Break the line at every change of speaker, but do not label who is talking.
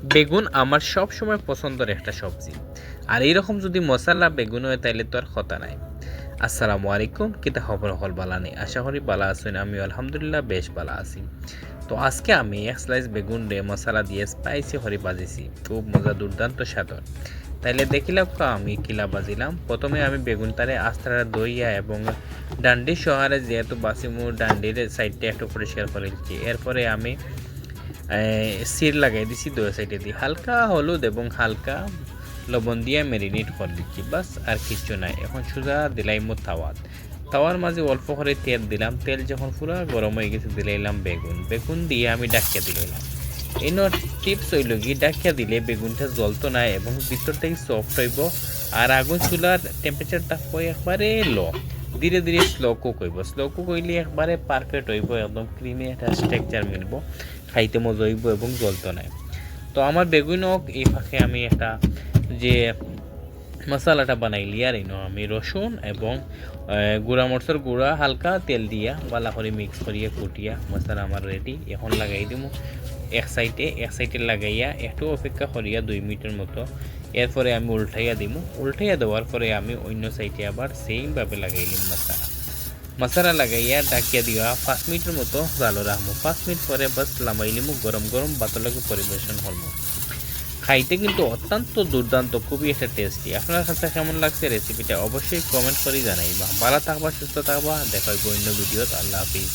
বেগুন আমার সব সময় পছন্দের একটা সবজি। আর এইরকম যদি মশালা বেগুন হয় তাইলে তো আর কথা নাই। আসসালামু আলাইকুম, কিতা খবর হল বালা নেই? আশা করি বালা আছেন। আমি আলহামদুলিল্লাহ বেশ বালা আছি। তো আজকে আমি এক স্লাইস বেগুন রে মশলা দিয়ে স্পাইসি করে বাজিছি, খুব মজা, দুর্দান্ত স্বাদর। তাইলে দেখিলাম আমি কিলা বাজিলাম। প্রথমে আমি বেগুন তারে আস্তারা দইয়া এবং ডান্ডি সহারে যেহেতু বাসিমু ডান্ডির সাইডটা একটু পরিষ্কার করে দিচ্ছি। এরপরে আমি সির লাগাই দিছি দুই সাইডে দিয়ে, হালকা হলুদ এবং হালকা লবণ দিয়ে ম্যারিনেট করে দিচ্ছি, বাস আর কিচ্ছু নাই। এখন সোজা দিলাইমু তাওয়ার মাঝে অল্প করে তেল দিলাম। তেল যখন পুরো গরম হয়ে গেছে দিলাইলাম বেগুন দিয়ে আমি ডাকিয়া দিলাম। এই টিপস হইল কি, ডাকিয়া দিলে বেগুনটা জ্বলতো না এবং ভিতর থেকে সফট হইব। আর আগুন চুলার টেম্পারেচারটা হয় একবারে লো, ধীরে ধীরে স্লো কুক হইব। স্লো কুক হইলে একবারে পারফেক্ট হইব, একদম ক্রিমি একটা স্ট্রাকচার মিলব, খাইতে মজা হইব এবং জ্বলতো না। তো আমার বেগুনও এই ফাঁকে আমি একটা যে মশলাটা বানাইলি আর আমি রসুন এবং গুঁড়া মরচর গুঁড়া হালকা তেল দিয়া বালা করে মিক্স করিয়া কুটিয়া মশলা আমার রেডি। এখন লাগাই দিব এক সাইডে লাগাইয়া একটু অপেক্ষা করিয়া 2 মিনিটের মতো। এরপরে আমি উল্টাইয়া দেওয়ার পরে আমি অন্য সাইডে আবার সেমভাবে লাগাইলাম মশলা লাগাইয়া ডাকিয়া দিয়া 5 মিনিটের মতো জালো রাখবো। 5 মিনিট পরে বাস লামাইলিমু, গরম গরম ভাতের পরিবেশন হলমু। খাইতে কিন্তু অত্যন্ত দুর্দান্ত, খুবই একটা টেস্টি। আপনার কাছে কেমন লাগছে রেসিপিটা অবশ্যই কমেন্ট করে জানাইবা। ভালো থাকবা, সুস্থ থাকবা, দেখা হইব অন্য ভিডিওত। আল্লাহ হাফিজ।